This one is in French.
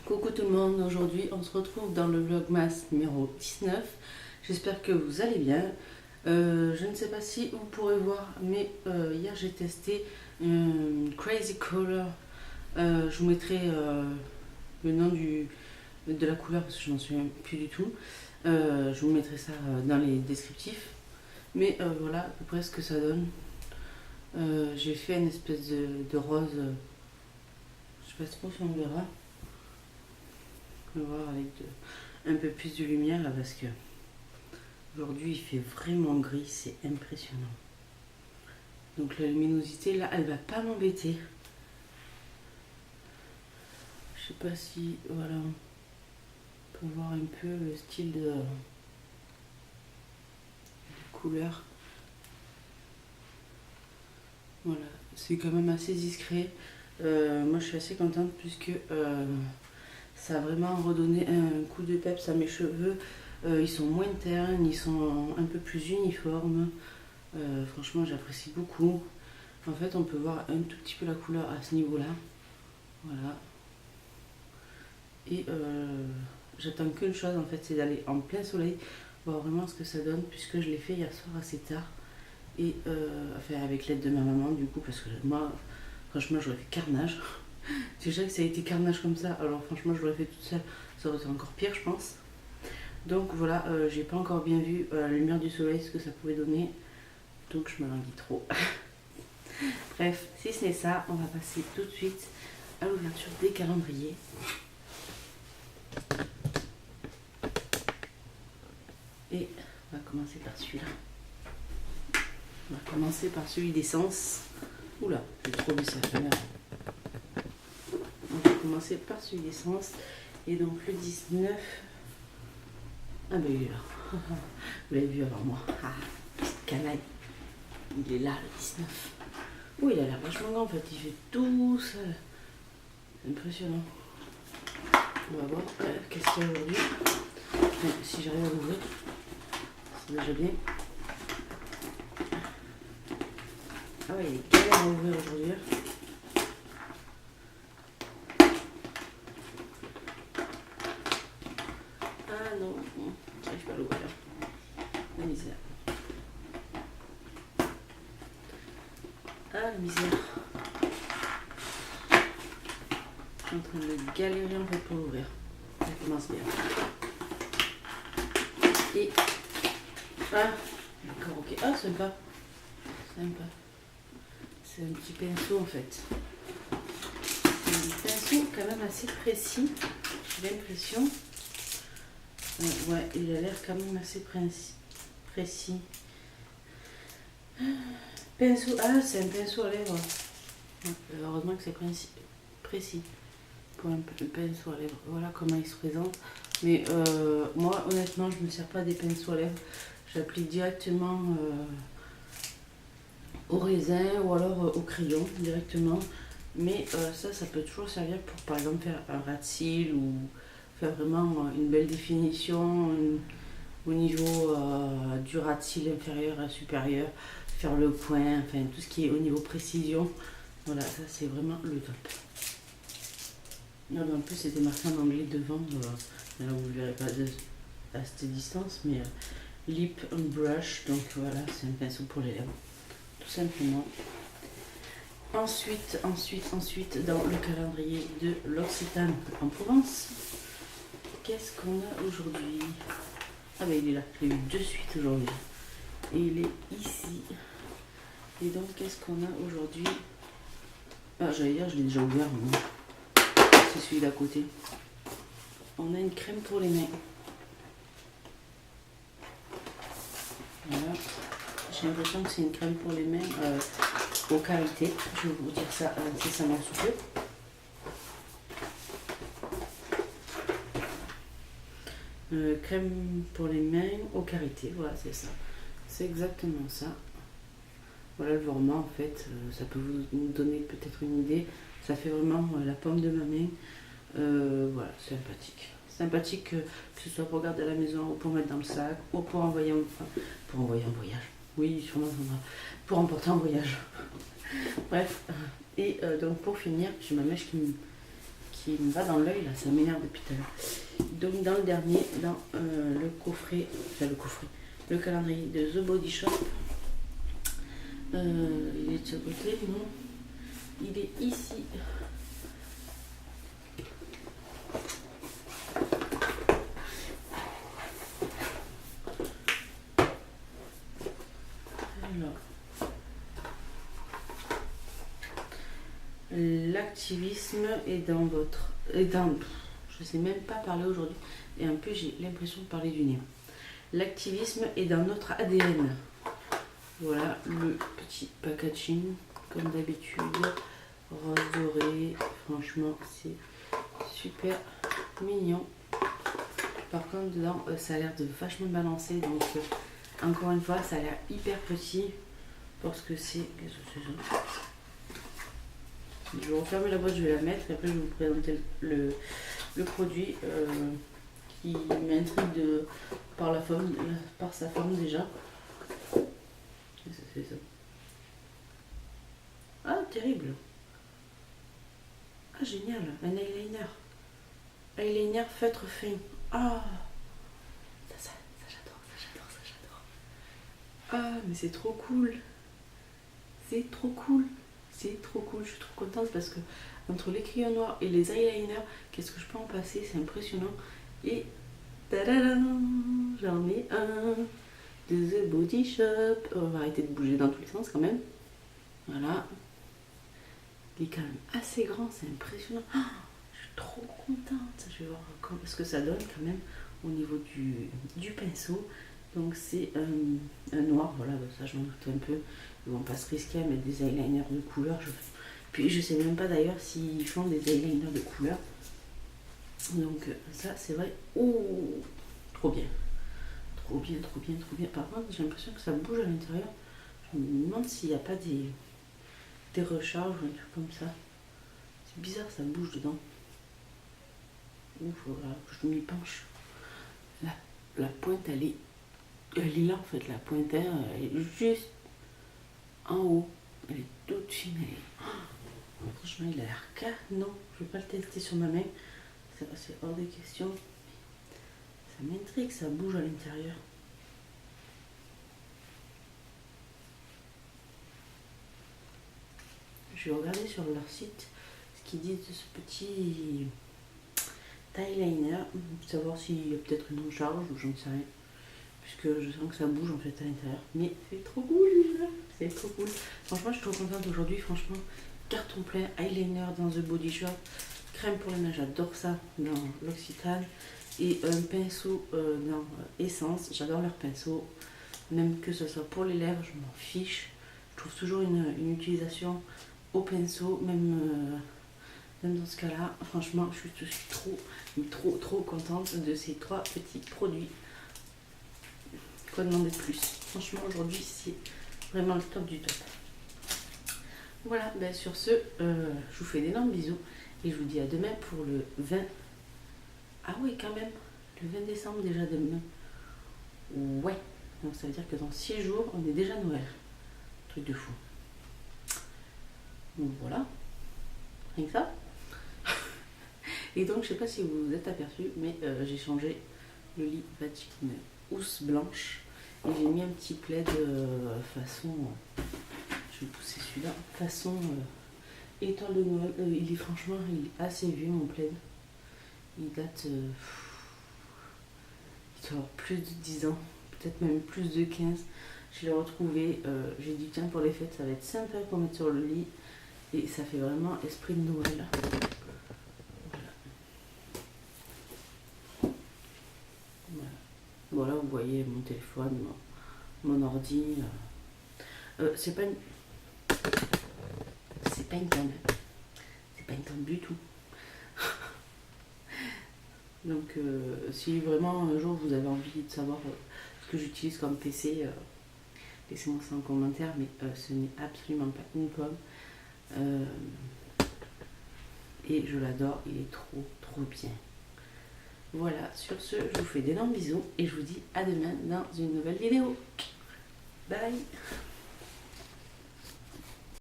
Coucou tout le monde, aujourd'hui on se retrouve dans le vlogmas numéro 19. J'espère que vous allez bien. Je ne sais pas si vous pourrez voir, mais hier j'ai testé Crazy Color. Je vous mettrai le nom de la couleur parce que je m'en souviens plus du tout. Je vous mettrai ça dans les descriptifs. Mais voilà à peu près ce que ça donne. J'ai fait une espèce de rose. Je sais pas trop si on verra. On va voir avec un peu plus de lumière là parce que aujourd'hui il fait vraiment gris, c'est impressionnant. Donc la luminosité là elle va pas m'embêter. Je sais pas si voilà on peut voir un peu le style de couleur. Voilà, c'est quand même assez discret. Moi je suis assez contente puisque ça a vraiment redonné un coup de peps à mes cheveux. Ils sont moins ternes, ils sont un peu plus uniformes. Franchement, j'apprécie beaucoup. En fait, on peut voir un tout petit peu la couleur à ce niveau-là. Voilà. Et j'attends qu'une chose, en fait, c'est d'aller en plein soleil, voir vraiment ce que ça donne, puisque je l'ai fait hier soir assez tard. Et enfin, avec l'aide de ma maman, du coup, parce que moi, franchement, j'aurais fait carnage. Déjà que ça a été carnage comme ça, alors franchement, je l'aurais fait toute seule, ça aurait été encore pire, je pense. Donc voilà, j'ai pas encore bien vu la lumière du soleil, ce que ça pouvait donner. Donc je me languis trop. Bref, si ce n'est ça, on va passer tout de suite à l'ouverture des calendriers. Et on va commencer par celui-là. On va commencer par celui d'essence. Oula, j'ai trop vu ça la caméra. On va commencer par celui d'essence. Et donc le 19. Ah ben il est là. Vous l'avez vu avant moi. Ah, petite canaille. Il est là le 19. Oui, il a l'air vachement grand en fait. Il fait tout ça. C'est impressionnant. On va voir qu'est-ce qu'il y a aujourd'hui. Si j'arrive à l'ouvrir, c'est déjà bien. Ah ouais, il est galère à ouvrir aujourd'hui. Ah non, j'arrive pas à l'ouvrir. La misère. Ah la misère. Je suis en train de galérer en fait pour l'ouvrir. Ça commence bien. Et. Ah, d'accord, ok. Ah, sympa. Sympa. C'est un petit pinceau en fait. C'est un pinceau quand même assez précis. J'ai l'impression. Ouais, il a l'air quand même assez précis. Pinceau. Ah, c'est un pinceau à lèvres. Heureusement que c'est précis. Pour un pinceau à lèvres. Voilà comment il se présente. Mais moi, honnêtement, je ne me sers pas des pinceaux à lèvres. J'applique directement au raisin ou alors au crayon directement. Mais ça peut toujours servir pour par exemple faire un ras de cils ou faire vraiment une belle définition au niveau du ras de cils inférieur et supérieur. Faire le point, enfin tout ce qui est au niveau précision. Voilà, ça c'est vraiment le top. En plus, c'était marqué en anglais devant. Là, vous ne le verrez pas à cette distance, mais lip and brush. Donc voilà, c'est un pinceau pour les lèvres, tout simplement. Ensuite, dans le calendrier de l'Occitane en Provence, qu'est-ce qu'on a aujourd'hui? Ah ben il est là, je l'ai eu de suite aujourd'hui. Et il est ici. Et donc, qu'est-ce qu'on a aujourd'hui? Ah, j'allais dire, je l'ai déjà ouvert, mais c'est celui d'à côté. On a une crème pour les mains. Voilà. J'ai l'impression que c'est une crème pour les mains aux qualités. Je vais vous dire ça incessamment sous peu. Crème pour les mains aux qualités. Voilà, c'est ça. C'est exactement ça. Voilà le format en fait. Ça peut vous donner peut-être une idée. Ça fait vraiment la paume de ma main. Voilà, sympathique. Sympathique que ce soit pour garder à la maison ou pour mettre dans le sac ou pour envoyer en voyage. Oui, sûrement pour emporter en voyage. Bref. Et donc pour finir, j'ai ma mèche qui me va dans l'œil, là, ça m'énerve depuis tout à l'heure. Donc dans le dernier, dans le coffret, le calendrier de The Body Shop, il est de ce côté, non, il est ici. L'activisme est dans votre... je sais même pas parler aujourd'hui. Et un peu j'ai l'impression de parler du nez. L'activisme est dans notre ADN. Voilà le petit packaging. Comme d'habitude. Rose doré. Franchement c'est super mignon. Par contre dedans ça a l'air de vachement balancer. Donc encore une fois ça a l'air hyper petit. Parce que c'est... Qu'est-ce que c'est ça ? Je vais refermer la boîte, je vais la mettre et après je vais vous présenter le produit qui m'intrigue par sa forme déjà. Qu'est-ce que c'est ça? Ah, terrible! Ah, génial! Un eyeliner. Eyeliner feutre fin. Ah! Ça j'adore. Ah, mais c'est trop cool! C'est trop cool! C'est trop cool, je suis trop contente parce que entre les crayons noirs et les eyeliners, qu'est-ce que je peux en passer, c'est impressionnant. Et tadadam, j'en ai un de The Body Shop. On va arrêter de bouger dans tous les sens quand même. Voilà. Il est quand même assez grand, c'est impressionnant. Oh, je suis trop contente. Je vais voir ce que ça donne quand même au niveau du pinceau. Donc c'est un noir, voilà, ça je m'en doute un peu. Ils vont pas se risquer à mettre des eyeliners de couleur. Puis je sais même pas d'ailleurs s'ils font des eyeliners de couleur. Donc ça c'est vrai. Oh, trop bien. Trop bien. Par contre j'ai l'impression que ça bouge à l'intérieur. Je me demande s'il n'y a pas des recharges ou un truc comme ça. C'est bizarre, ça bouge dedans. Ouf, voilà, je m'y penche. La pointe elle est là en fait, la pointe elle est juste en haut. Elle est toute fine. Oh, franchement, il a l'air canon. Je ne vais pas le tester sur ma main. C'est hors des questions. Ça m'intrigue, ça bouge à l'intérieur. Je vais regarder sur leur site ce qu'ils disent de ce petit eyeliner. Savoir s'il y a peut-être une recharge ou j'en sais rien. Puisque je sens que ça bouge en fait à l'intérieur. Mais c'est trop cool, c'est trop cool. Franchement, je suis trop contente aujourd'hui. Franchement, carton plein, eyeliner dans The Body Shop, crème pour les mains, j'adore ça dans l'Occitane. Et un pinceau dans Essence, j'adore leurs pinceaux. Même que ce soit pour les lèvres, je m'en fiche. Je trouve toujours une utilisation au pinceau, même dans ce cas-là. Franchement, je suis trop contente de ces 3 petits produits. Quoi demander de plus? Franchement, aujourd'hui, c'est vraiment le top du top. Voilà, ben sur ce, je vous fais d'énormes bisous et je vous dis à demain pour le 20. Ah oui, quand même, le 20 décembre déjà demain. Ouais, donc ça veut dire que dans 6 jours, on est déjà Noël. Truc de fou. Donc voilà, rien que ça. Et donc, je sais pas si vous vous êtes aperçu, mais j'ai changé le lit Vaticine housse blanche. Et j'ai mis un petit plaid façon, je vais pousser celui-là, façon étoile de Noël. Il est assez vieux mon plaid. Il date, il doit avoir plus de 10 ans, peut-être même plus de 15. Je l'ai retrouvé, j'ai dit tiens pour les fêtes ça va être sympa pour mettre sur le lit. Et ça fait vraiment esprit de Noël. Voilà, vous voyez mon téléphone, mon ordi. C'est pas une tonne. C'est pas une tonne du tout. Donc, si vraiment un jour vous avez envie de savoir ce que j'utilise comme PC, laissez-moi ça en commentaire. Mais ce n'est absolument pas une pomme. Et je l'adore, il est trop bien. Voilà, sur ce, je vous fais d'énormes bisous et je vous dis à demain dans une nouvelle vidéo. Bye!